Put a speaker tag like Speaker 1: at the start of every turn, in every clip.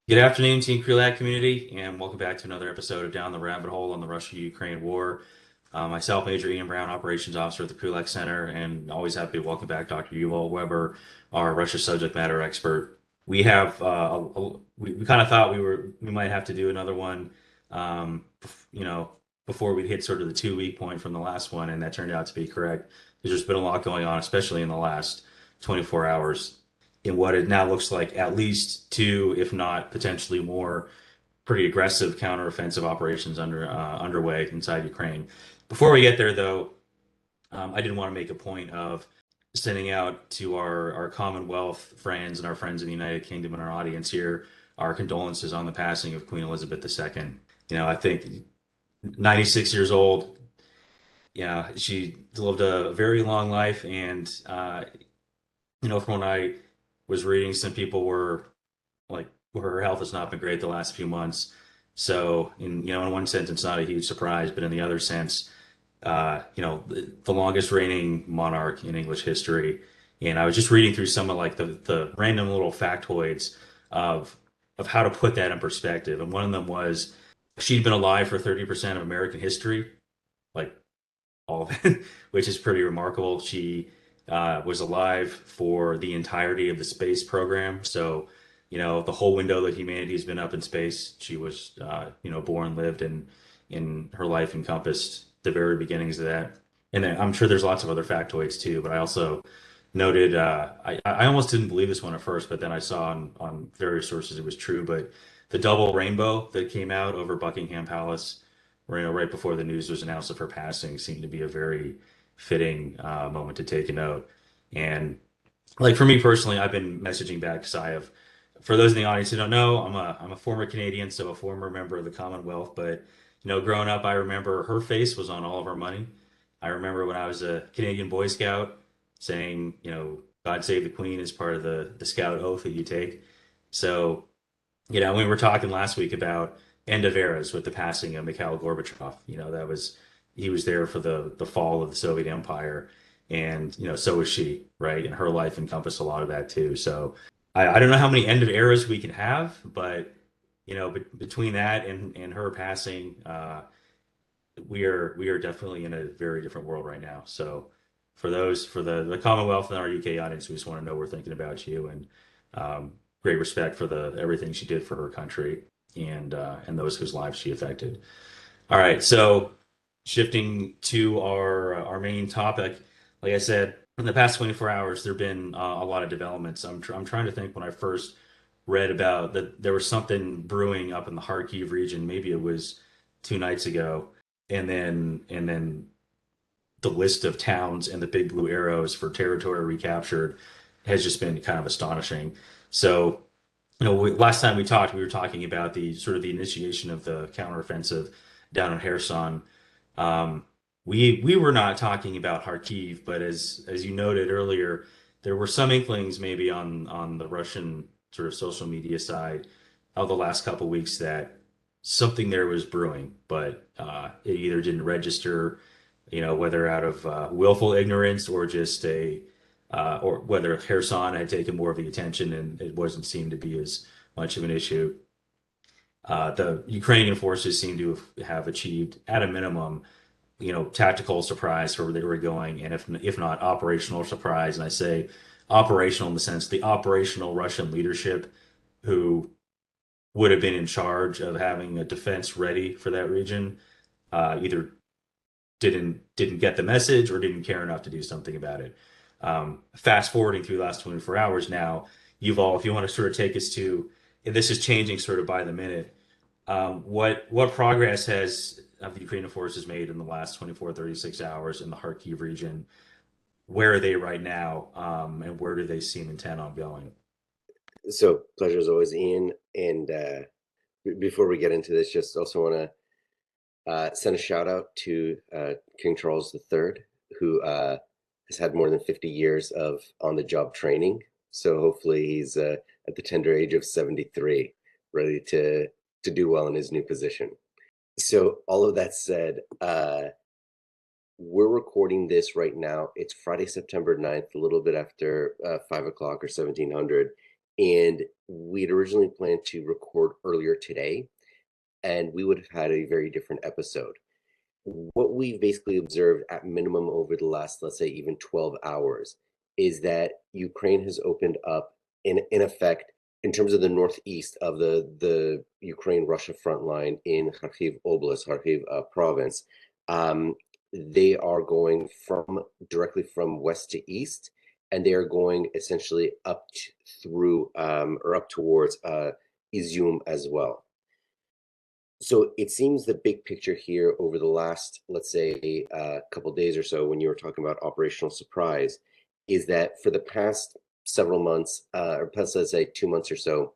Speaker 1: Good afternoon, Team Krulak community, and welcome back to another episode of Down the Rabbit Hole on the Russia-Ukraine War. Myself, Major Ian Brown, Operations Officer at the Krulak Center, and always happy to welcome back Dr. Yuval Weber, our Russia subject matter expert. We have, we kind of thought we might have to do another one, you know, before we hit sort of the 2 week point from the last one, and that turned out to be correct because there's been a lot going on, especially in the last 24 hours in what it now looks like at least two, if not potentially more, pretty aggressive counteroffensive operations underway inside Ukraine. Before we get there, though, I did want to make a point of sending out to our Commonwealth friends and our friends in the United Kingdom and our audience here our condolences on the passing of Queen Elizabeth II. I think 96 years old. Yeah, she lived a very long life, and from when I was reading, some people were like, her health has not been great the last few months. So, in one sense, it's not a huge surprise, but in the other sense, the longest reigning monarch in English history. And I was just reading through some of like the random little factoids of how to put that in perspective. And one of them was she'd been alive for 30% of American history, like all of it, which is pretty remarkable. She was alive for the entirety of the space program. So, the whole window that humanity has been up in space, she was, born, lived, and in her life encompassed the very beginnings of that. And then I'm sure there's lots of other factoids too, but I also noted, I almost didn't believe this one at first, but then I saw on various sources it was true. But the double rainbow that came out over Buckingham Palace, right before the news was announced of her passing, seemed to be a very fitting moment to take a note. And like for me personally, I've been messaging back because I have, for those in the audience who don't know, I'm a former Canadian, so a former member of the Commonwealth. But growing up, I remember her face was on all of our money. I remember when I was a Canadian Boy Scout saying, "God save the Queen" is part of the Scout oath that you take. So, we were talking last week about end of eras with the passing of Mikhail Gorbachev. That was he was there for the fall of the Soviet Empire, and so was she, right? And her life encompassed a lot of that too. So I don't know how many end of eras we can have, but between that and her passing, we are definitely in a very different world right now. So for the Commonwealth and our UK audience, we just want to know we're thinking about you, and great respect for the everything she did for her country and those whose lives she affected. All right, so shifting to our main topic, like I said, in the past 24 hours, there've been a lot of developments. I'm trying to think when I first read about that there was something brewing up in the Kharkiv region. Maybe it was 2 nights ago, and then the list of towns and the big blue arrows for territory recaptured has just been kind of astonishing. So, last time we talked, we were talking about the sort of the initiation of the counteroffensive down in Kherson. Um, we were not talking about Kharkiv, but as you noted earlier, there were some inklings maybe on the Russian sort of social media side of the last couple of weeks that something there was brewing, but it either didn't register, whether out of willful ignorance or just or whether Kherson had taken more of the attention and it wasn't seemed to be as much of an issue. The Ukrainian forces seem to have achieved, at a minimum, tactical surprise for where they were going, and if not operational surprise. And I say operational in the sense the operational Russian leadership who would have been in charge of having a defense ready for that region, either didn't get the message or didn't care enough to do something about it. Fast forwarding through the last 24 hours now, Yuval, if you want to sort of take us to, and this is changing sort of by the minute, what progress have the Ukrainian forces made in the last 24, 36 hours in the Kharkiv region? Where are they right now, and where do they seem intent on going?
Speaker 2: So pleasure as always, Ian. And before we get into this, just also want to send a shout out to King Charles III, who has had more than 50 years of on-the-job training. So hopefully he's at the tender age of 73, ready to do well in his new position. So all of that said, we're recording this right now. It's Friday, September 9th, a little bit after 5 o'clock or 1700. And we'd originally planned to record earlier today, and we would have had a very different episode. What we've basically observed at minimum over the last, let's say, even 12 hours, is that Ukraine has opened up, in effect, in terms of the northeast of the Ukraine-Russia front line in Kharkiv Oblast, Kharkiv province. They are going directly from west to east, and they are going essentially through or up towards Izium as well. So it seems the big picture here over the last, let's say, couple days or so, when you were talking about operational surprise, is that for the past several months, or past, let's say, 2 months or so,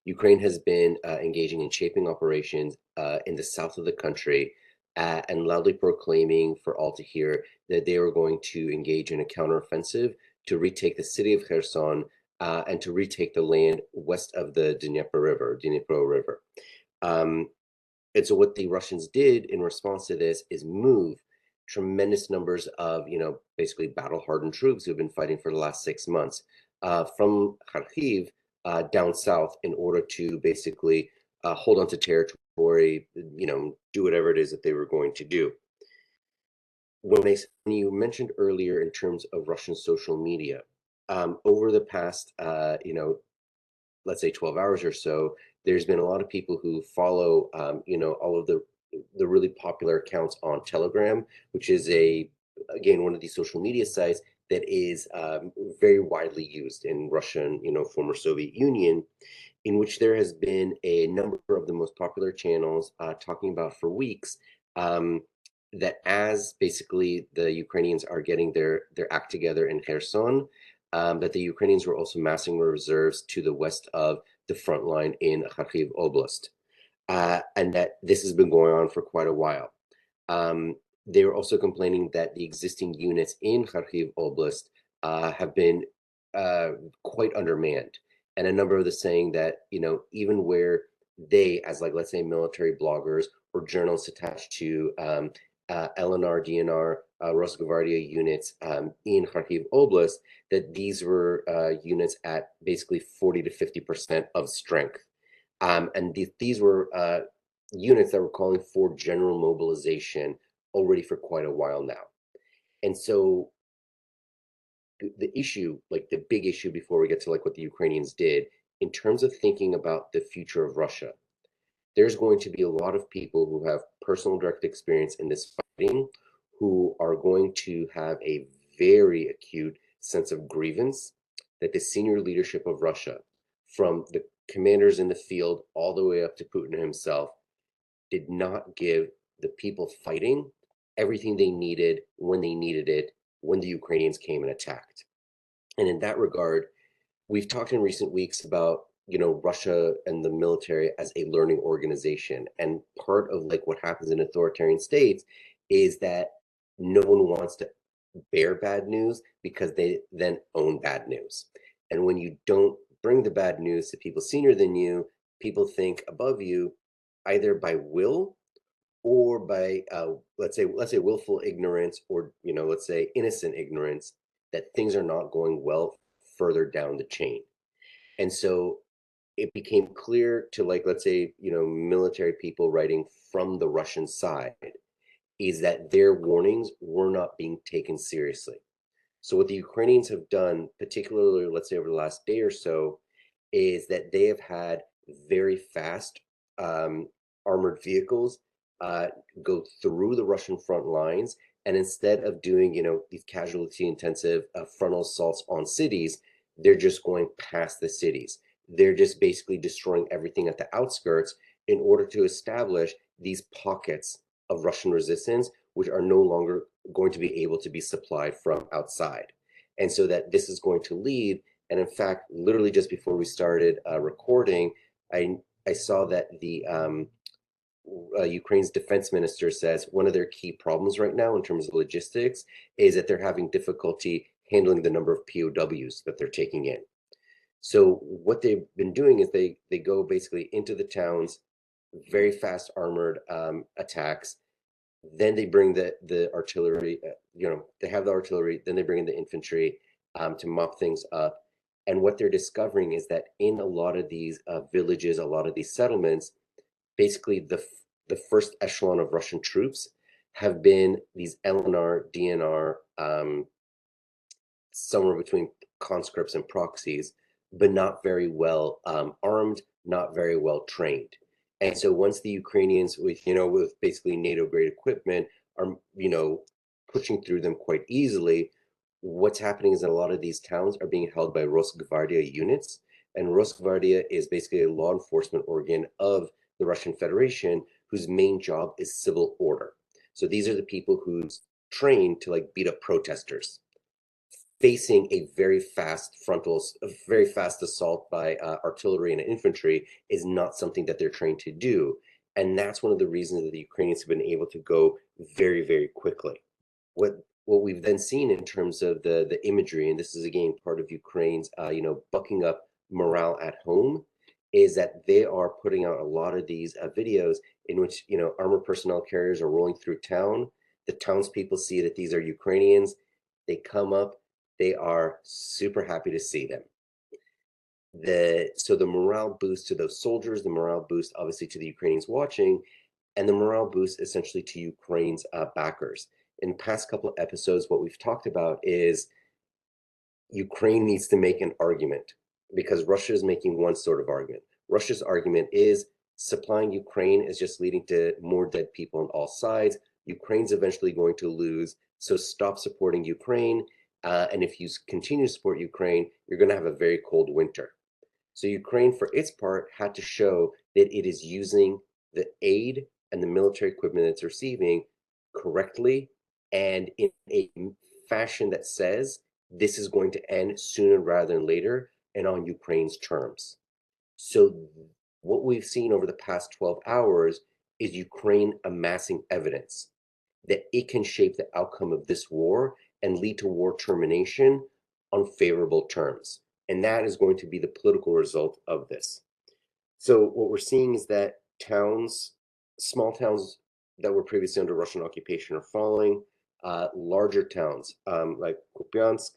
Speaker 2: Ukraine has been engaging in shaping operations in the south of the country, and loudly proclaiming for all to hear that they were going to engage in a counteroffensive to retake the city of Kherson, and to retake the land west of the Dnipro River. Um, and so what the Russians did in response to this is move tremendous numbers of, basically battle-hardened troops who've been fighting for the last 6 months from Kharkiv down south in order to basically hold on to territory, do whatever it is that they were going to do. When you mentioned earlier in terms of Russian social media, over the past, let's say 12 hours or so, there's been a lot of people who follow, all of the really popular accounts on Telegram, which is again, one of these social media sites that is very widely used in Russian, former Soviet Union, in which there has been a number of the most popular channels talking about for weeks, that as basically the Ukrainians are getting their act together in Kherson, that the Ukrainians were also massing reserves to the west of the front line in Kharkiv Oblast, and that this has been going on for quite a while. They were also complaining that the existing units in Kharkiv Oblast have been quite undermanned, and a number of the saying that even where they, as like let's say military bloggers or journalists attached to LNR, DNR, Rosgvardia units in Kharkiv Oblast, that these were units at basically 40 to 50% of strength. And these were units that were calling for general mobilization already for quite a while now. And so the issue, like the big issue before we get to like what the Ukrainians did, in terms of thinking about the future of Russia, there's going to be a lot of people who have personal direct experience in this fighting, who are going to have a very acute sense of grievance that the senior leadership of Russia, from the commanders in the field all the way up to Putin himself, did not give the people fighting everything they needed when they needed it, when the Ukrainians came and attacked. And in that regard, we've talked in recent weeks about Russia and the military as a learning organization, and part of like what happens in authoritarian states is that no one wants to bear bad news because they then own bad news. And when you don't bring the bad news to people senior than you, people think above you, either by will or by let's say willful ignorance, or let's say innocent ignorance, that things are not going well further down the chain. And so it became clear to, like, let's say, military people writing from the Russian side, is that their warnings were not being taken seriously. So what the Ukrainians have done, particularly, let's say over the last day or so, is that they have had very fast armored vehicles go through the Russian front lines. And instead of doing, these casualty intensive frontal assaults on cities, they're just going past the cities. They're just basically destroying everything at the outskirts in order to establish these pockets of Russian resistance, which are no longer going to be able to be supplied from outside. And so that this is going to lead, and in fact, literally just before we started recording, I saw that the Ukraine's defense minister says one of their key problems right now in terms of logistics is that they're having difficulty handling the number of POWs that they're taking in. So what they've been doing is they go basically into the towns, very fast armored attacks. Then they bring the artillery, they have the artillery, then they bring in the infantry to mop things up. And what they're discovering is that in a lot of these villages, a lot of these settlements, basically the first echelon of Russian troops have been these LNR, DNR, somewhere between conscripts and proxies, but not very well armed, not very well trained. And so once the Ukrainians, with basically NATO grade equipment, are pushing through them quite easily, what's happening is that a lot of these towns are being held by Rosgvardia units, and Rosgvardia is basically a law enforcement organ of the Russian Federation, whose main job is civil order. So these are the people who's trained to beat up protesters. Facing a very fast assault by artillery and infantry is not something that they're trained to do. And that's one of the reasons that the Ukrainians have been able to go very, very quickly. What we've then seen in terms of the imagery, and this is again part of Ukraine's bucking up morale at home, is that they are putting out a lot of these videos in which armored personnel carriers are rolling through town. The townspeople see that these are Ukrainians. They come up. They are super happy to see them. So the morale boost to those soldiers, the morale boost obviously to the Ukrainians watching, and the morale boost essentially to Ukraine's backers. In past couple of episodes, what we've talked about is Ukraine needs to make an argument because Russia is making one sort of argument. Russia's argument is supplying Ukraine is just leading to more dead people on all sides. Ukraine's eventually going to lose, so stop supporting Ukraine. And if you continue to support Ukraine, you're going to have a very cold winter. So Ukraine, for its part, had to show that it is using the aid and the military equipment it's receiving correctly and in a fashion that says this is going to end sooner rather than later and on Ukraine's terms. So what we've seen over the past 12 hours is Ukraine amassing evidence that it can shape the outcome of this war and lead to war termination on favorable terms. And that is going to be the political result of this. So what we're seeing is that small towns that were previously under Russian occupation are falling. Larger towns like Kupiansk,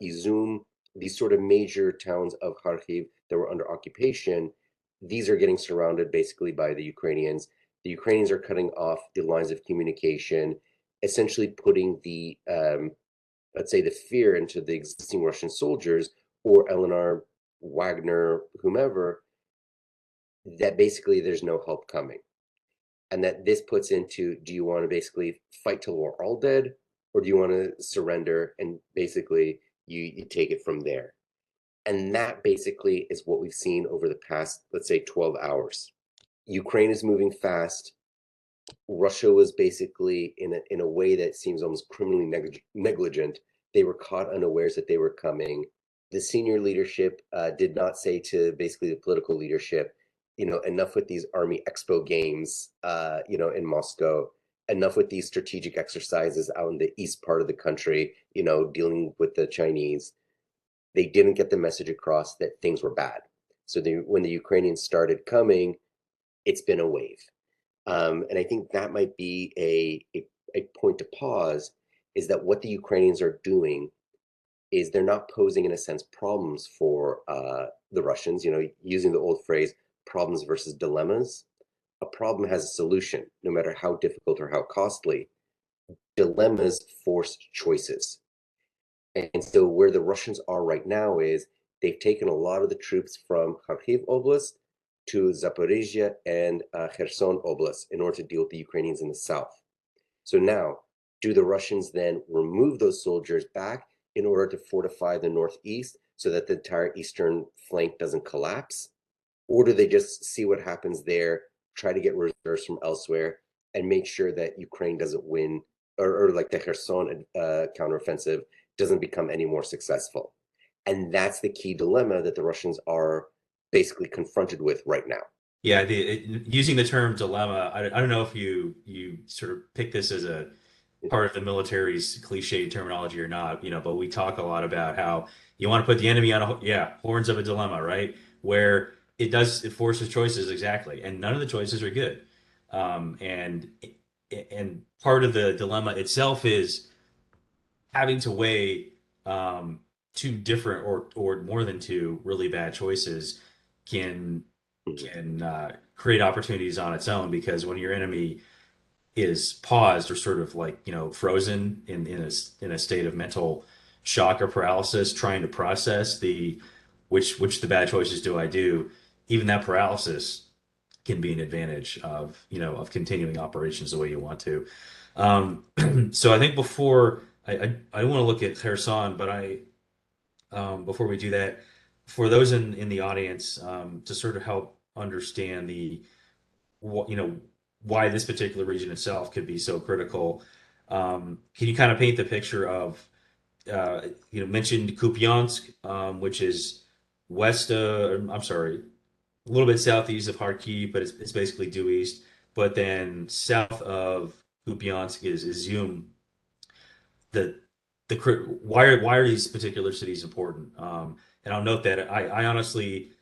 Speaker 2: Izum, these sort of major towns of Kharkiv that were under occupation, these are getting surrounded basically by the Ukrainians. The Ukrainians are cutting off the lines of communication, essentially putting let's say, the fear into the existing Russian soldiers or LNR, Wagner, whomever, that basically there's no help coming. And that this puts into, do you want to basically fight till we're all dead? Or do you want to surrender and basically you take it from there? And that basically is what we've seen over the past, let's say, 12 hours. Ukraine is moving fast. Russia was basically in a way that seems almost criminally negligent. They were caught unawares that they were coming. The senior leadership did not say to basically the political leadership, enough with these Army Expo games, in Moscow, enough with these strategic exercises out in the east part of the country, dealing with the Chinese. They didn't get the message across that things were bad. So when the Ukrainians started coming, it's been a wave. And I think that might be a point to pause, is that what the Ukrainians are doing is they're not posing, in a sense, problems for the Russians, using the old phrase, problems versus dilemmas. A problem has a solution, no matter how difficult or how costly. Dilemmas force choices. And so where the Russians are right now is they've taken a lot of the troops from Kharkiv Oblast to Zaporizhia and Kherson Oblast in order to deal with the Ukrainians in the south. So now, do the Russians then remove those soldiers back in order to fortify the northeast so that the entire eastern flank doesn't collapse? Or do they just see what happens there, try to get reserves from elsewhere, and make sure that Ukraine doesn't win, or like the Kherson counteroffensive doesn't become any more successful? And that's the key dilemma that the Russians are basically confronted with right now.
Speaker 1: Yeah, using the term dilemma, I don't know if you sort of pick this as a part of the military's cliche terminology or not, but we talk a lot about how you want to put the enemy on horns of a dilemma, right? Where it forces choices exactly, and none of the choices are good. And part of the dilemma itself is having to weigh two different or more than two really bad choices can
Speaker 2: Mhm.
Speaker 1: can create opportunities on its own, because when your enemy is paused or sort of like, frozen in a state of mental shock or paralysis, trying to process the which the bad choices do I do, even that paralysis can be an advantage of continuing operations the way you want to. So I think before I want to look at Kherson, but before we do that, for those in the audience, to sort of help understand what, why this particular region itself could be so critical. Can you kind of paint the picture of, mentioned Kupiansk, which is I'm sorry, a little bit southeast of Kharkiv, but it's basically due east. But then south of Kupiansk is Izum. The why are these particular cities important? And I'll note that I honestly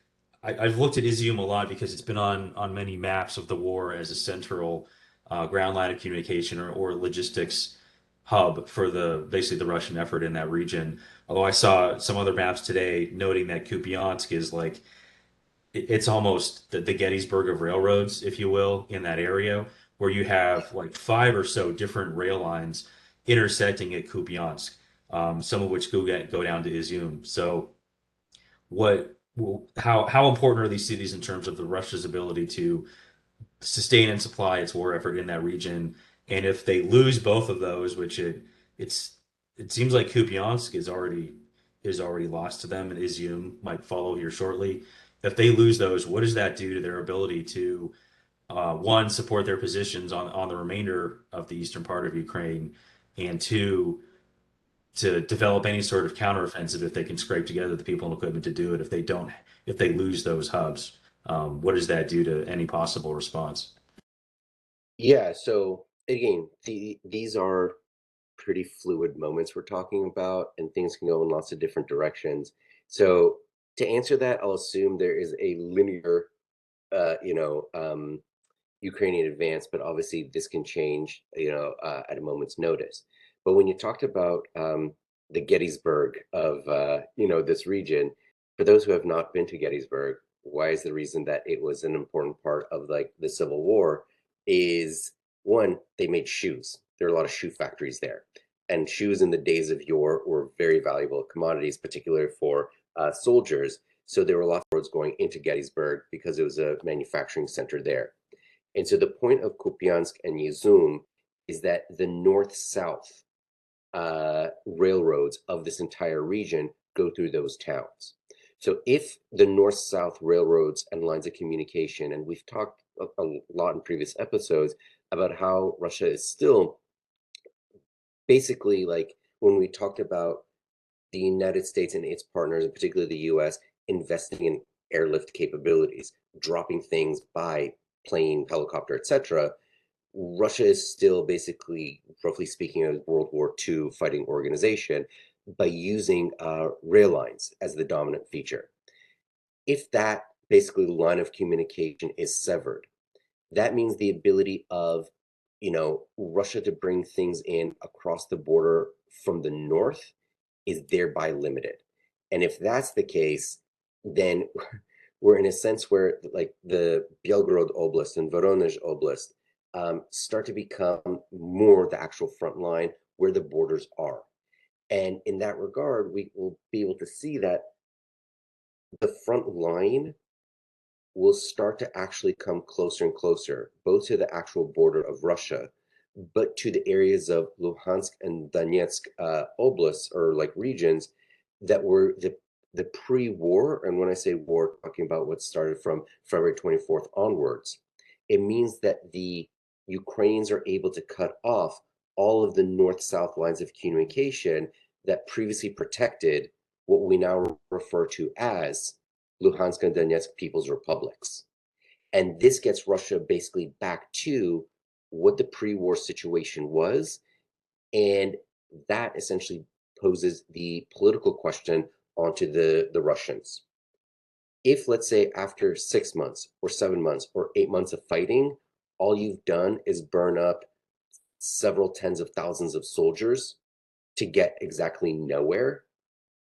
Speaker 1: I've looked at Izium a lot because it's been on many maps of the war as a central ground line of communication or logistics hub for basically the Russian effort in that region. Although I saw some other maps today noting that Kupiansk is like it's almost the Gettysburg of railroads, if you will, in that area, where you have like five or so different rail lines intersecting at Kupiansk, some of which go down to Izium. So what how important are these cities in terms of the Russia's ability to sustain and supply its war effort in that region? And if they lose both of those, which it's it seems like Kupiansk is already lost to them, and Izium might follow here shortly. If they lose those, what does that do to their ability to one, support their positions on the remainder of the eastern part of Ukraine, and two, to develop any sort of counteroffensive if they can scrape together the people and equipment to do it? If they lose those hubs, what does that do to any possible response?
Speaker 2: Yeah, so again, these are pretty fluid moments we're talking about, and things can go in lots of different directions. So to answer that, I'll assume there is a linear, uh, you know, um, Ukrainian advance, but obviously this can change, at a moment's notice. But when you talked about the Gettysburg of, this region, for those who have not been to Gettysburg, why is the reason that it was an important part of like the Civil War is one, they made shoes. There are a lot of shoe factories there. And shoes in the days of yore were very valuable commodities, particularly for soldiers. So there were a lot of roads going into Gettysburg because it was a manufacturing center there. And so the point of Kupiansk and Izum is that the north-south railroads of this entire region go through those towns. So if the north-south railroads and lines of communication, and we've talked a lot in previous episodes about how Russia is still basically like when we talked about the United States and its partners, and particularly the US, investing in airlift capabilities, dropping things by plane, helicopter, etc. Russia is still basically, roughly speaking, a World War II fighting organization by using rail lines as the dominant feature. If that basically line of communication is severed, that means the ability of, Russia to bring things in across the border from the north is thereby limited. And if that's the case, then we're in a sense where like the Belgorod Oblast and Voronezh Oblast start to become more the actual front line where the borders are. And in that regard, we will be able to see that the front line will start to actually come closer and closer, both to the actual border of Russia, but to the areas of Luhansk and Donetsk oblasts or like regions that were the pre-war. And when I say war, talking about what started from February 24th onwards, it means that the Ukrainians are able to cut off all of the north-south lines of communication that previously protected what we now refer to as Luhansk and Donetsk People's Republics. And this gets Russia basically back to what the pre-war situation was. And that essentially poses the political question onto the Russians. If, let's say, after 6 months or 7 months or 8 months of fighting, all you've done is burn up several tens of thousands of soldiers to get exactly nowhere,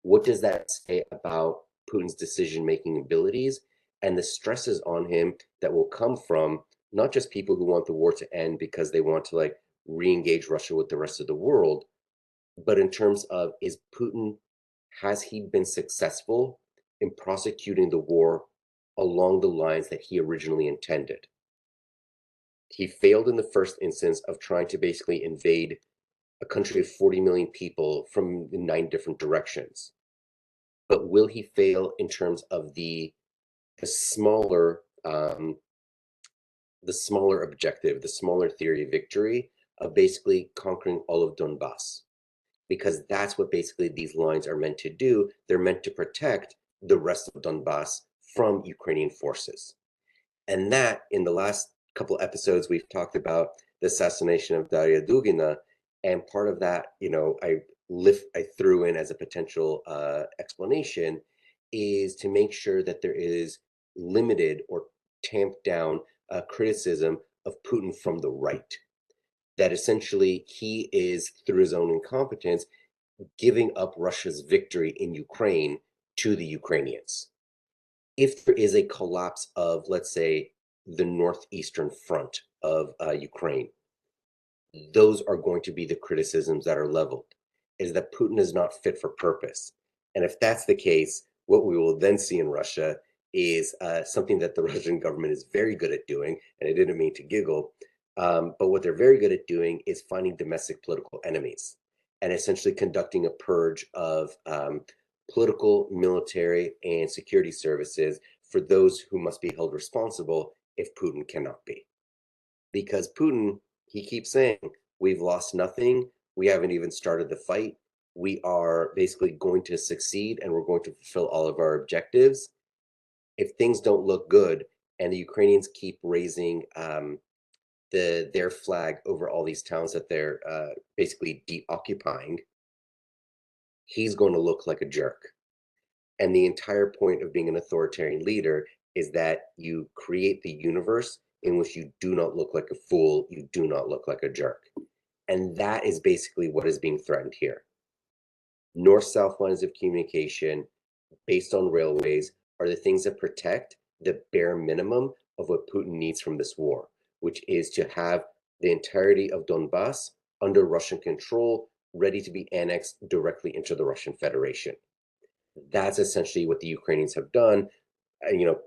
Speaker 2: What does that say about Putin's decision-making abilities and the stresses on him that will come from not just people who want the war to end because they want to like re-engage Russia with the rest of the world, but in terms of has he been successful in prosecuting the war along the lines that he originally intended? He failed in the first instance of trying to basically invade a country of 40 million people from 9 different directions. But will he fail in terms of the smaller the smaller objective, the smaller theory of victory of basically conquering all of Donbass? Because that's what basically these lines are meant to do. They're meant to protect the rest of Donbass from Ukrainian forces. And that, in the last couple episodes, we've talked about the assassination of Daria Dugina, and part of that, I threw in as a potential explanation is to make sure that there is limited or tamped down criticism of Putin from the right. That essentially he is, through his own incompetence, giving up Russia's victory in Ukraine to the Ukrainians. If there is a collapse of, let's say, the northeastern front of Ukraine, those are going to be the criticisms that are leveled, is that Putin is not fit for purpose. And if that's the case, what we will then see in Russia is something that the Russian government is very good at doing, and I didn't mean to giggle, but what they're very good at doing is finding domestic political enemies and essentially conducting a purge of political, military, and security services for those who must be held responsible if Putin cannot be. Because Putin, he keeps saying, we've lost nothing. We haven't even started the fight. We are basically going to succeed and we're going to fulfill all of our objectives. If things don't look good and the Ukrainians keep raising their flag over all these towns that they're basically de-occupying, he's going to look like a jerk. And the entire point of being an authoritarian leader is that you create the universe in which you do not look like a fool, you do not look like a jerk. And that is basically what is being threatened here. North-south lines of communication based on railways are the things that protect the bare minimum of what Putin needs from this war, which is to have the entirety of Donbass under Russian control, ready to be annexed directly into the Russian Federation. That's essentially what the Ukrainians have done,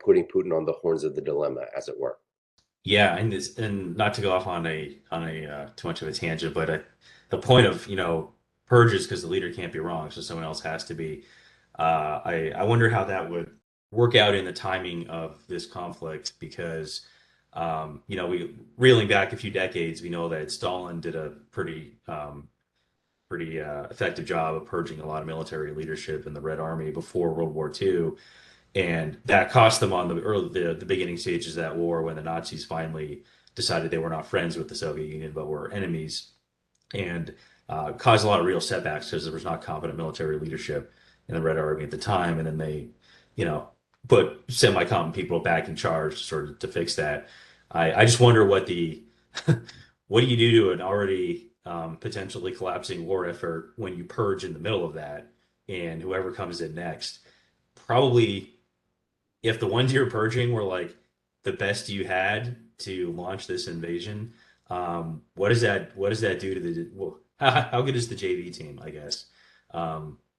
Speaker 2: putting Putin on the horns of the dilemma, as it were.
Speaker 1: Yeah, and not to go off on a too much of a tangent, but the point of purges because the leader can't be wrong, so someone else has to be. I wonder how that would work out in the timing of this conflict because we reeling back a few decades, we know that Stalin did a pretty effective job of purging a lot of military leadership in the Red Army before World War II, and that cost them on the beginning stages of that war when the Nazis finally decided they were not friends with the Soviet Union but were enemies, and caused a lot of real setbacks because there was not competent military leadership in the Red Army at the time, and then they, you know, put semi-competent people back in charge sort of to fix that. I just wonder what do you do to an already potentially collapsing war effort when you purge in the middle of that, and whoever comes in next probably if the ones you're purging were like the best you had to launch this invasion, what does that do to well, how good is the JV team, I guess,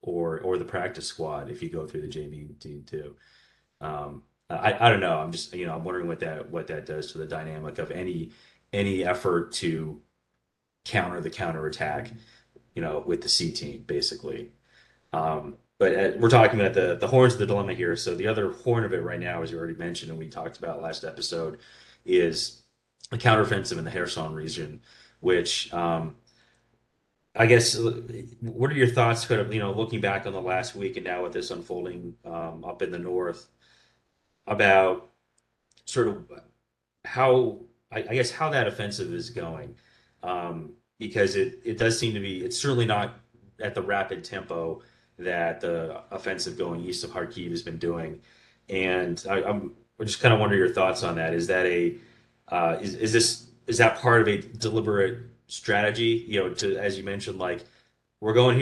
Speaker 1: or the practice squad if you go through the JV team too? I don't know. I'm just I'm wondering what that does to the dynamic of any effort to counter the counterattack, with the C team basically. But we're talking about the horns of the dilemma here. So the other horn of it right now, as you already mentioned and we talked about last episode, is a counteroffensive in the Kherson region, which I guess what are your thoughts, kind of, looking back on the last week and now with this unfolding up in the north about sort of how I guess how that offensive is going, because it does seem to be it's certainly not at the rapid tempo that the offensive going east of Kharkiv has been doing, and I just kind of wonder your thoughts on that. Is that is that part of a deliberate strategy? To as you mentioned, like we're going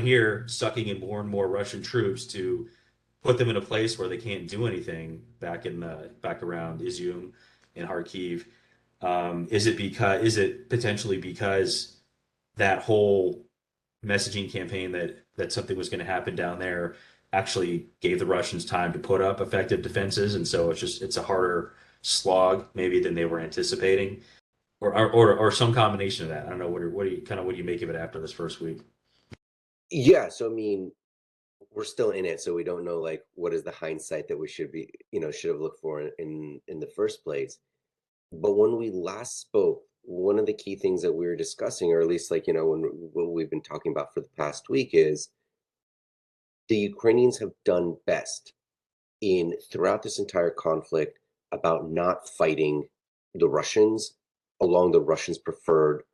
Speaker 1: here, sucking in more and more Russian troops to put them in a place where they can't do anything back around Izium and Kharkiv. Is it potentially because that whole messaging campaign that something was going to happen down there actually gave the Russians time to put up effective defenses, and so it's a harder slog maybe than they were anticipating, or some combination of that. I don't know. What do you make of it after this first week?
Speaker 2: Yeah, so I mean, we're still in it, so we don't know like what is the hindsight that we should be, should have looked for in the first place. But when we last spoke, one of the key things that we were discussing, or at least like, when what we've been talking about for the past week is the Ukrainians have done best in throughout this entire conflict about not fighting the Russians along the Russians' preferred,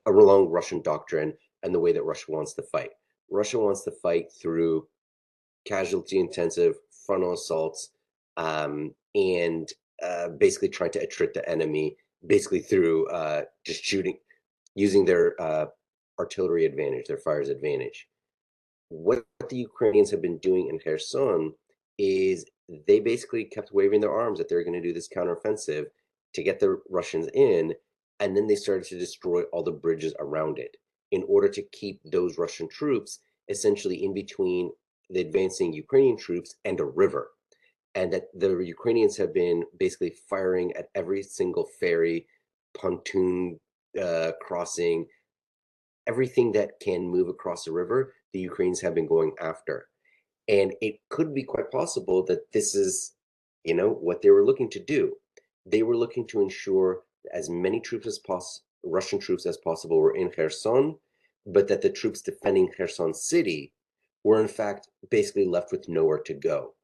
Speaker 2: along Russian doctrine and the way that Russia wants to fight. Russia wants to fight through casualty intensive frontal assaults, and basically trying to attrit the enemy basically through just shooting using their artillery advantage, their fire's advantage. What the Ukrainians have been doing in Kherson is they basically kept waving their arms that they're going to do this counteroffensive to get the Russians in, and then they started to destroy all the bridges around it in order to keep those Russian troops essentially in between the advancing Ukrainian troops and a river. And that the Ukrainians have been basically firing at every single ferry, pontoon crossing, everything that can move across the river, the Ukrainians have been going after. And it could be quite possible that this is, what they were looking to do. They were looking to ensure as many troops as possible, Russian troops as possible, were in Kherson, but that the troops defending Kherson city were in fact basically left with nowhere to go,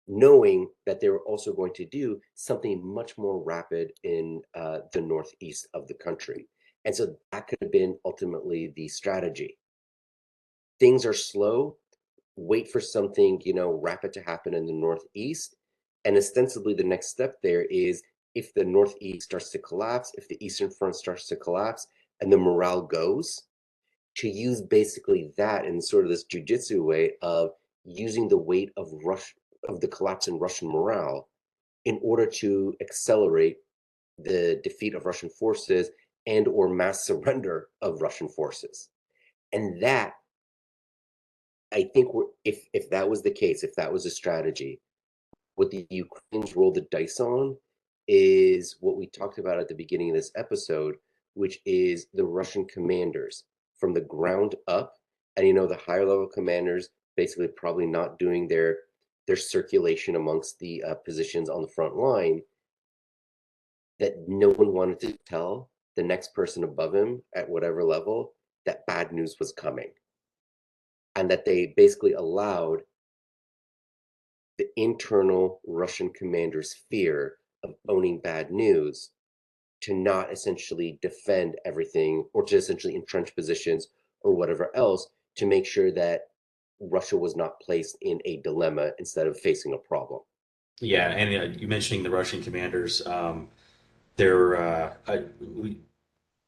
Speaker 2: knowing that they were also going to do something much more rapid in the northeast of the country. And so that could have been ultimately the strategy. Things are slow, wait for something, rapid to happen in the northeast. And ostensibly, the next step there is if the northeast starts to collapse, if the eastern front starts to collapse, and the morale goes, to use basically that in sort of this jujitsu way of using the weight of the collapse in Russian morale in order to accelerate the defeat of Russian forces and or mass surrender of Russian forces. And that, I think, if that was the case, if that was a strategy, what the Ukrainians rolled the dice on is what we talked about at the beginning of this episode, which is the Russian commanders from the ground up. And the higher level commanders basically probably not doing their circulation amongst the positions on the front line, that no one wanted to tell the next person above him at whatever level that bad news was coming, and that they basically allowed the internal Russian commander's fear of owning bad news to not essentially defend everything or to essentially entrench positions or whatever else to make sure that Russia was not placed in a dilemma instead of facing a problem.
Speaker 1: Yeah, and you mentioning the Russian commanders, there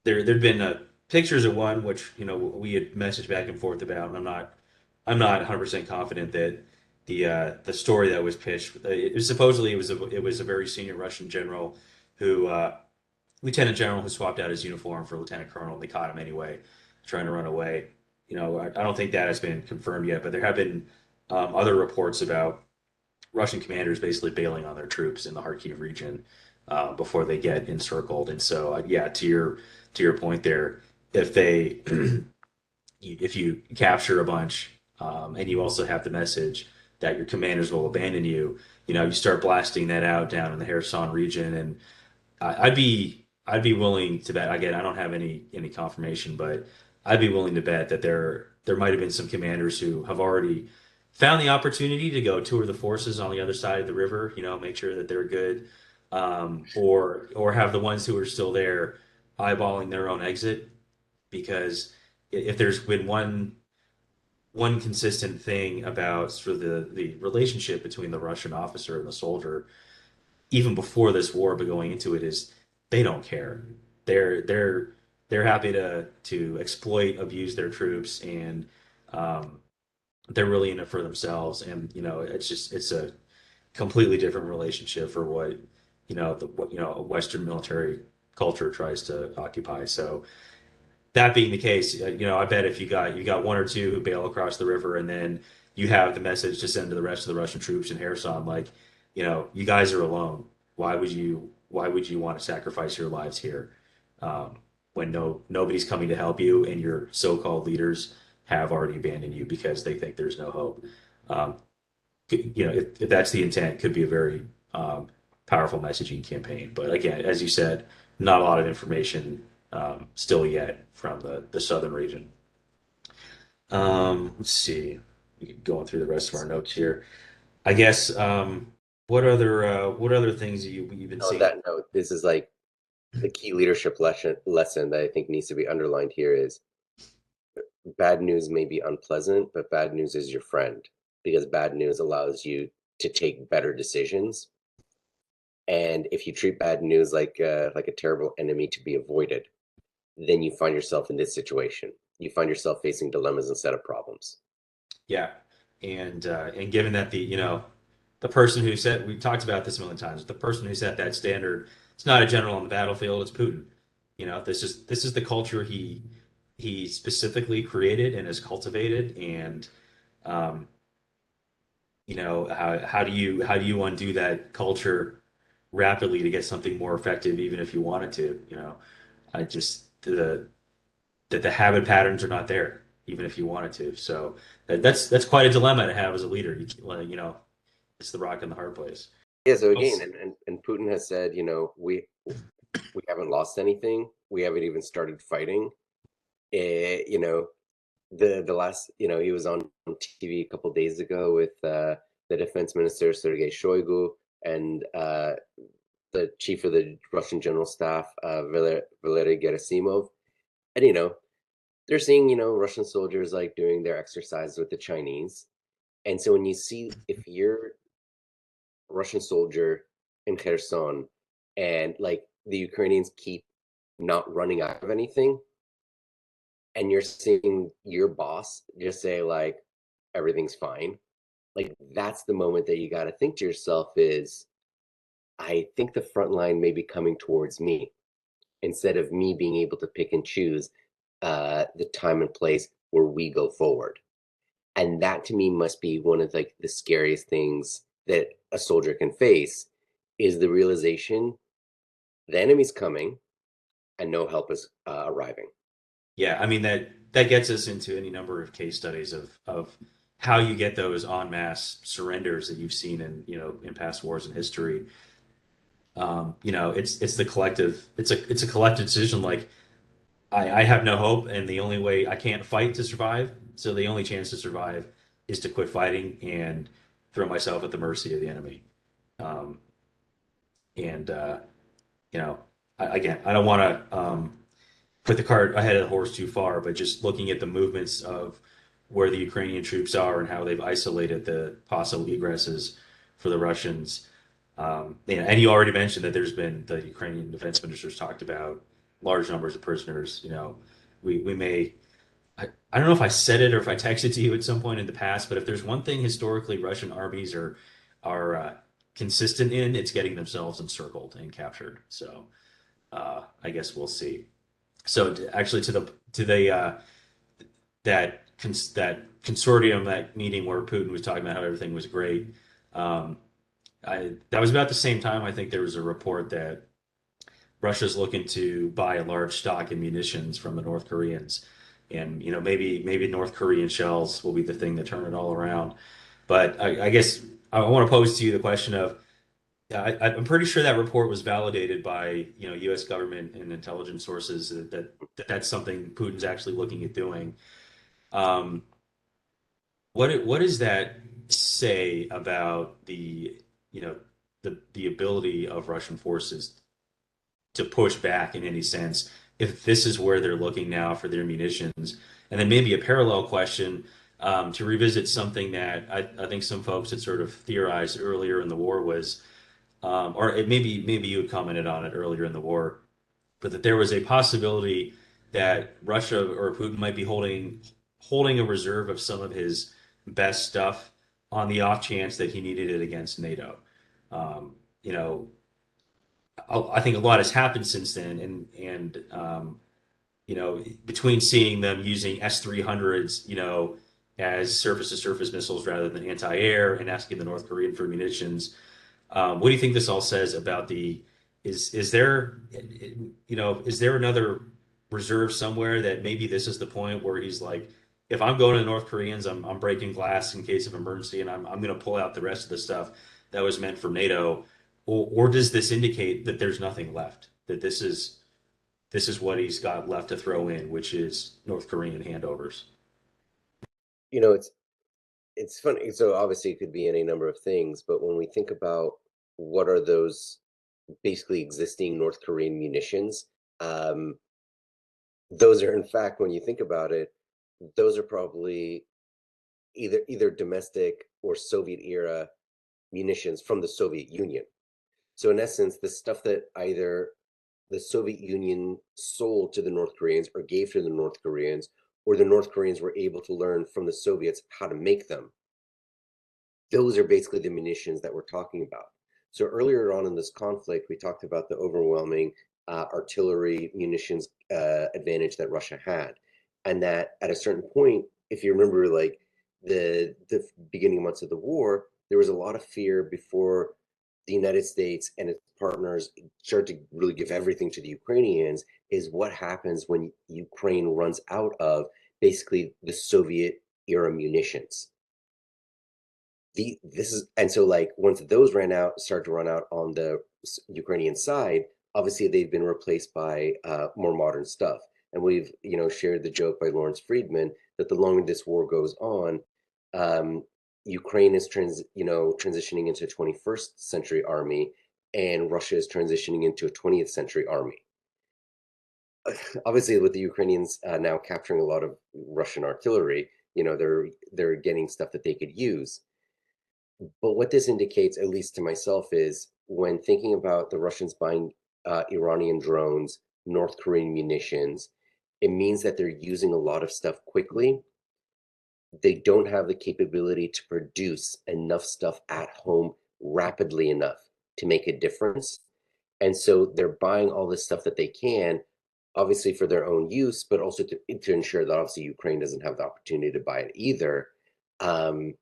Speaker 1: there'd been pictures of one which we had messaged back and forth about, and I'm not 100% confident that the story that was pitched. It was supposedly it was a very senior Russian general who lieutenant general who swapped out his uniform for lieutenant colonel, and they caught him anyway, trying to run away. I don't think that has been confirmed yet, but there have been other reports about Russian commanders basically bailing on their troops in the Kharkiv region before they get encircled. And so, yeah, to your point there, if they if you capture a bunch and you also have the message that your commanders will abandon you, you start blasting that out down in the Kherson region, and I'd be willing to bet. Again, I don't have any confirmation, but I'd be willing to bet that there might have been some commanders who have already found the opportunity to go tour the forces on the other side of the river. Make sure that they're good, or have the ones who are still there eyeballing their own exit. Because if there's been one consistent thing about sort of the relationship between the Russian officer and the soldier, even before this war, but going into it, is they don't care. They're they're happy to exploit, abuse their troops, and um, they're really in it for themselves. And it's a completely different relationship for what what a Western military culture tries to occupy. So that being the case, I bet if you got one or two who bail across the river, and then you have the message to send to the rest of the Russian troops in Kherson, like, you guys are alone. Why would you want to sacrifice your lives here, when nobody's coming to help you, and your so-called leaders have already abandoned you because they think there's no hope. Um, if that's the intent, could be a very powerful messaging campaign. But again, as you said, not a lot of information still yet from the southern region. Let's see. Going through the rest of our notes here. I guess what other things you've been
Speaker 2: On
Speaker 1: seeing?
Speaker 2: that note, this is like the key leadership lesson that I think needs to be underlined here is bad news may be unpleasant, but bad news is your friend because bad news allows you to take better decisions. And if you treat bad news like a terrible enemy to be avoided, then you find yourself in this situation. You find yourself facing dilemmas instead of problems.
Speaker 1: Yeah, and given that the person who set we talked about this a million times, the person who set that standard, it's not a general on the battlefield, it's Putin. This is the culture he specifically created and has cultivated, and um, how do you undo that culture rapidly to get something more effective, even if you wanted to? I just the habit patterns are not there, even if you wanted to. So that's quite a dilemma to have as a leader. It's the rock in the hard place.
Speaker 2: Yeah, so again,
Speaker 1: Also,
Speaker 2: and Putin has said, we haven't lost anything. We haven't even started fighting. You know, the last, he was on TV a couple days ago with the defense minister Sergei Shoigu and the chief of the Russian general staff, Valery Gerasimov, and they're seeing Russian soldiers like doing their exercises with the Chinese, and so when you see if you're a Russian soldier in Kherson and like the Ukrainians keep not running out of anything, and you're seeing your boss just say like everything's fine, like that's the moment that you got to think to yourself is I think the front line may be coming towards me instead of me being able to pick and choose the time and place where we go forward. And that to me must be one of like the scariest things that a soldier can face is the realization the enemy's coming and no help is arriving.
Speaker 1: yeah, I mean that gets us into any number of case studies of how you get those en masse surrenders that you've seen in past wars in history. It's the collective. It's a collective decision. Like, I have no hope, and the only way I can't fight to survive. So the only chance to survive is to quit fighting and throw myself at the mercy of the enemy. Um, and you know, again, I don't want to put the cart ahead of the horse too far, but just looking at the movements of where the Ukrainian troops are and how they've isolated the possible egresses for the Russians. And you already mentioned that there's been the Ukrainian defense ministers talked about large numbers of prisoners. We may. I don't know if I said it or if I texted to you at some point in the past, but if there's one thing historically Russian armies are consistent in, it's getting themselves encircled and captured. So I guess we'll see. So actually, to the that consortium, that meeting where Putin was talking about how everything was great. Um, that was about the same time I think there was a report that Russia's looking to buy a large stock in munitions from the North Koreans, and maybe North Korean shells will be the thing to turn it all around. But I guess I want to pose to you the question of I'm pretty sure that report was validated by U.S. government and intelligence sources that's something Putin's actually looking at doing. Um, what does that say about you know the ability of Russian forces to push back in any sense if this is where they're looking now for their munitions? And then maybe a parallel question, to revisit something that I think some folks had sort of theorized earlier in the war was, maybe you had commented on it earlier in the war, but that there was a possibility that Russia or Putin might be holding a reserve of some of his best stuff on the off chance that he needed it against NATO. Um, you know, I think a lot has happened since then, and between seeing them using S-300s, as surface-to-surface missiles rather than anti-air, and asking the North Korean for munitions. What do you think this all says about is there, is there another reserve somewhere that maybe this is the point where he's like, if I'm going to the North Koreans, I'm breaking glass in case of emergency, and I'm going to pull out the rest of the stuff that was meant for NATO, or does this indicate that there's nothing left, that this is what he's got left to throw in, which is North Korean handovers?
Speaker 2: You know, it's funny. So obviously, it could be any number of things, but when we think about what are those basically existing North Korean munitions, um, those are in fact, when you think about it, those are probably either domestic or Soviet era munitions from the Soviet Union. So in essence, the stuff that either the Soviet Union sold to the North Koreans or gave to the North Koreans, or the North Koreans were able to learn from the Soviets how to make them. Those are basically the munitions that we're talking about. So earlier on in this conflict, we talked about the overwhelming artillery munitions advantage that Russia had, and that at a certain point, if you remember, like the beginning months of the war, there was a lot of fear before the United States and its partners started to really give everything to the Ukrainians. Is what happens when Ukraine runs out of basically the Soviet era munitions. This is and so like once those ran out start to run out on the Ukrainian side, obviously they've been replaced by more modern stuff. And we've shared the joke by Lawrence Friedman that the longer this war goes on, um, Ukraine is transitioning into a 21st century army, and Russia is transitioning into a 20th century army. Obviously, with the Ukrainians now capturing a lot of Russian artillery, they're getting stuff that they could use. But what this indicates, at least to myself, is when thinking about the Russians buying Iranian drones, North Korean munitions, it means that they're using a lot of stuff quickly. They don't have the capability to produce enough stuff at home rapidly enough to make a difference. And so they're buying all this stuff that they can, obviously for their own use, but also to ensure that obviously Ukraine doesn't have the opportunity to buy it either. Um,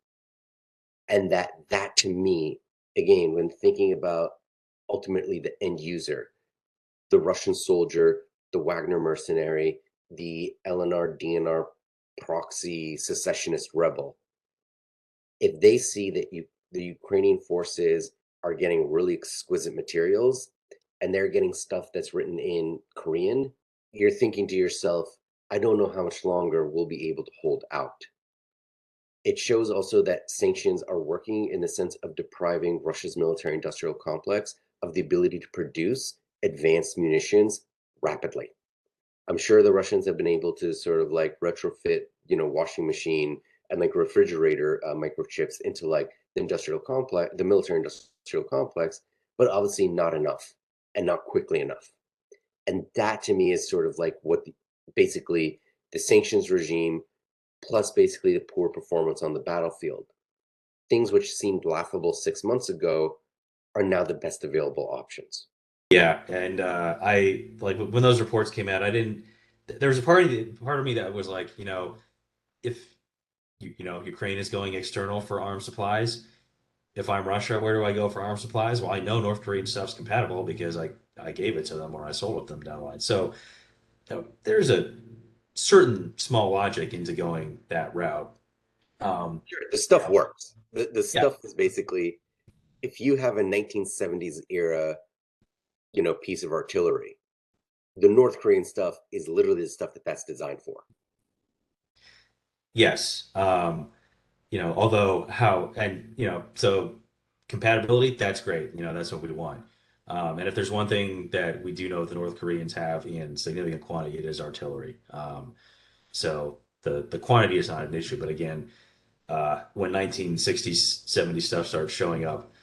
Speaker 2: and that to me, again, when thinking about ultimately the end user, the Russian soldier, the Wagner mercenary, the LNR DNR proxy secessionist rebel, if they see that the Ukrainian forces are getting really exquisite materials and they're getting stuff that's written in Korean, you're thinking to yourself, I don't know how much longer we'll be able to hold out. It shows also that sanctions are working in the sense of depriving Russia's military industrial complex of the ability to produce advanced munitions rapidly. I'm sure the Russians have been able to sort of like retrofit, washing machine and like refrigerator microchips into like the industrial complex, the military industrial complex, but obviously not enough and not quickly enough. And that to me is sort of like what basically the sanctions regime plus basically the poor performance on the battlefield. Things which seemed laughable 6 months ago are now the best available options.
Speaker 1: Yeah, and I like when those reports came out. I didn't. There was a part of me that was like, if Ukraine is going external for arms supplies. If I'm Russia, where do I go for arms supplies? Well, I know North Korean stuff's compatible because I gave it to them or I sold it them down the line. So there's a certain small logic into going that route. Um,
Speaker 2: Sure, the stuff works. The
Speaker 1: yeah,
Speaker 2: stuff is basically if you have a 1970s era, piece of artillery, the North Korean stuff is literally the stuff that's designed for.
Speaker 1: yes. Although how and so compatibility, that's great. That's what we want. And if there's one thing that we do know the North Koreans have in significant quantity, it is artillery. So the quantity is not an issue, but again, when 1960s, 70s stuff starts showing up,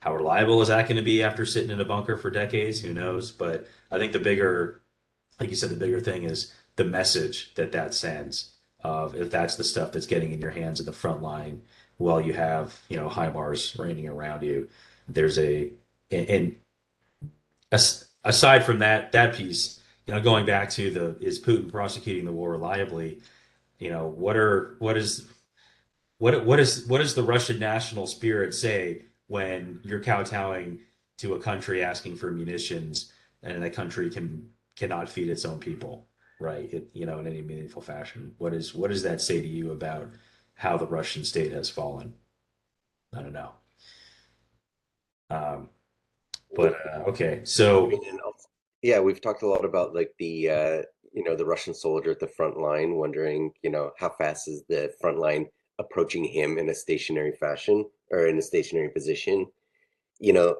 Speaker 1: how reliable is that going to be after sitting in a bunker for decades? Who knows? But I think the bigger, like you said, the bigger thing is the message that that sends of if that's the stuff that's getting in your hands at the front line while you have, HIMARS raining around you. There's and aside from that piece, going back to the is Putin prosecuting the war reliably? What does the Russian national spirit say when you're kowtowing to a country asking for munitions and that country cannot feed its own people, right? In any meaningful fashion. What does that say to you about how the Russian state has fallen? I don't know. Um, but okay,
Speaker 2: I
Speaker 1: so
Speaker 2: mean, yeah, we've talked a lot about like the Russian soldier at the front line, wondering, how fast is the front line approaching him in a stationary fashion or in a stationary position. You know,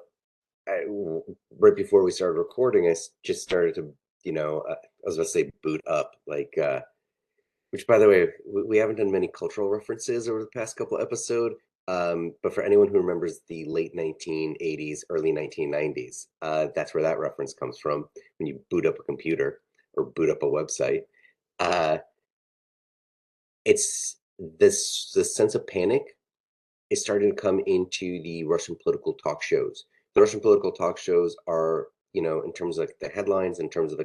Speaker 2: right before we started recording, just started to, I was about to say boot up, like, which by the way, we haven't done many cultural references over the past couple episodes. But for anyone who remembers the late 1980s, early 1990s, that's where that reference comes from. When you boot up a computer or boot up a website, uh, it's this sense of panic is starting to come into the Russian political talk shows. The Russian political talk shows are, in terms of like the headlines, in terms of the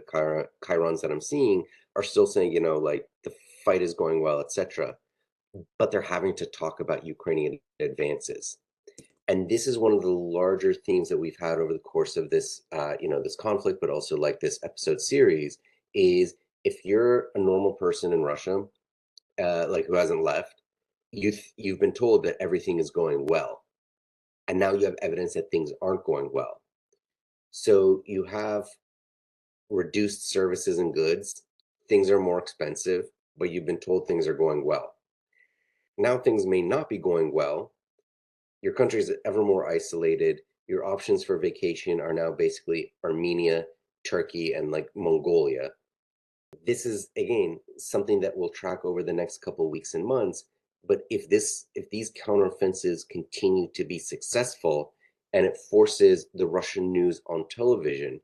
Speaker 2: chyrons that I'm seeing, are still saying, like the fight is going well, etc. But they're having to talk about Ukrainian advances. And this is one of the larger themes that we've had over the course of this, this conflict, but also like this episode series, is if you're a normal person in Russia, like who hasn't left, you've been told that everything is going well, and now you have evidence that things aren't going well. So you have reduced services and goods. Things are more expensive, but you've been told things are going well. Now things may not be going well. Your country is ever more isolated. Your options for vacation are now basically Armenia, Turkey, and like Mongolia. This is again something that we'll track over the next couple of weeks and months. But if these counteroffensives continue to be successful, and it forces the Russian news on television,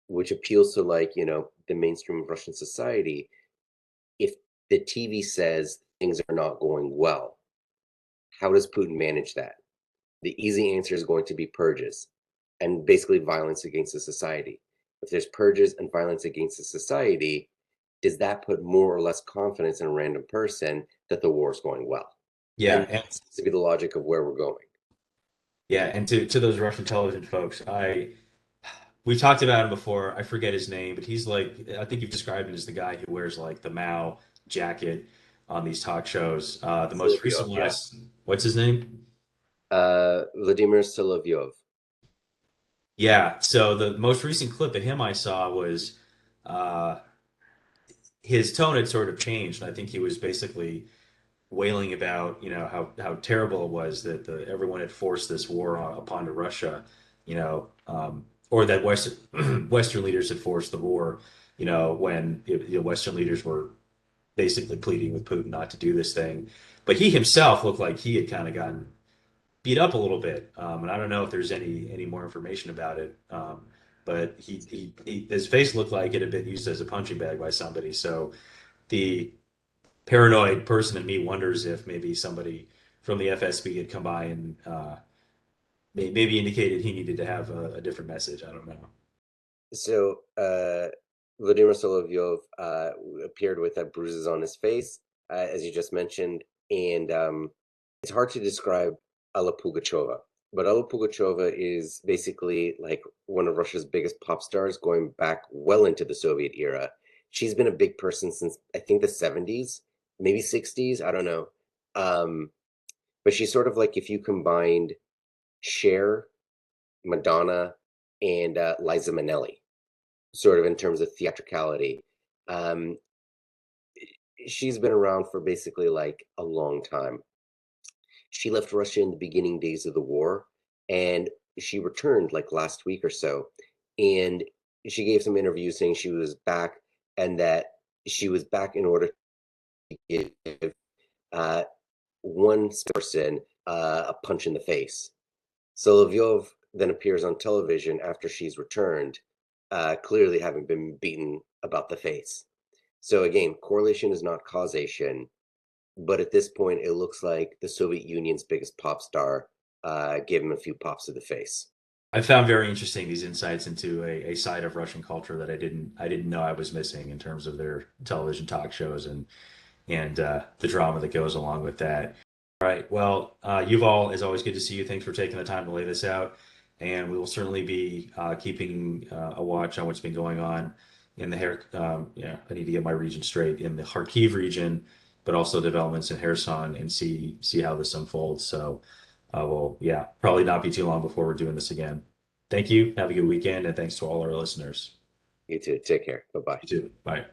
Speaker 2: which appeals to like the mainstream of Russian society, if the TV says things are not going well, how does Putin manage that? The easy answer is going to be purges and basically violence against the society. If there's purges and violence against the society, does that put more or less confidence in a random person that the war is going well?
Speaker 1: yeah,
Speaker 2: And
Speaker 1: and
Speaker 2: that seems to be the logic of where we're going.
Speaker 1: yeah, and to those Russian television folks, we talked about him before. I forget his name, but he's like, I think you've described him as the guy who wears like the Mao jacket on these talk shows. The most recent
Speaker 2: Solovyov,
Speaker 1: one,
Speaker 2: yeah.
Speaker 1: what's his name?
Speaker 2: Vladimir Solovyov.
Speaker 1: Yeah. So the most recent clip of him I saw was uh, his tone had sort of changed. And I think he was basically wailing about, how terrible it was that everyone had forced this war upon Russia, or that Western leaders had forced the war, when Western leaders were basically pleading with Putin not to do this thing. But he himself looked like he had kind of gotten beat up a little bit, and I don't know if there's any more information about it. But his face looked like it had been used as a punching bag by somebody. So the paranoid person in me wonders if maybe somebody from the FSB had come by and maybe indicated he needed to have a different message. I don't know.
Speaker 2: So Vladimir Solovyov appeared with bruises on his face, as you just mentioned, and it's hard to describe Alla Pugacheva. But Alla Pugacheva is basically like one of Russia's biggest pop stars, going back well into the Soviet era. She's been a big person since I think the 70s, maybe 60s, I don't know. Um, but she's sort of like if you combined Cher, Madonna, and Liza Minnelli, sort of in terms of theatricality. Um, she's been around for basically like a long time. She left Russia in the beginning days of the war, and she returned like last week or so. And she gave some interviews saying she was back, and that she was back in order to give uh, one person a punch in the face. Solovyov then appears on television after she's returned, clearly having been beaten about the face. So again, correlation is not causation, but at this point, it looks like the Soviet Union's biggest pop star gave him a few pops to the face.
Speaker 1: I found very interesting these insights into a side of Russian culture that I didn't know I was missing in terms of their television talk shows and the drama that goes along with that. All right. Well, Yuval, it's always good to see you. Thanks for taking the time to lay this out. And we will certainly be keeping a watch on what's been going on in the yeah, I need to get my region straight in the Kharkiv region, but also developments in Kherson and see how this unfolds. So, we'll, yeah, probably not be too long before we're doing this again. Thank you. Have a good weekend, and thanks to all our listeners.
Speaker 2: You too. Take care. Bye bye.
Speaker 1: You too. Bye.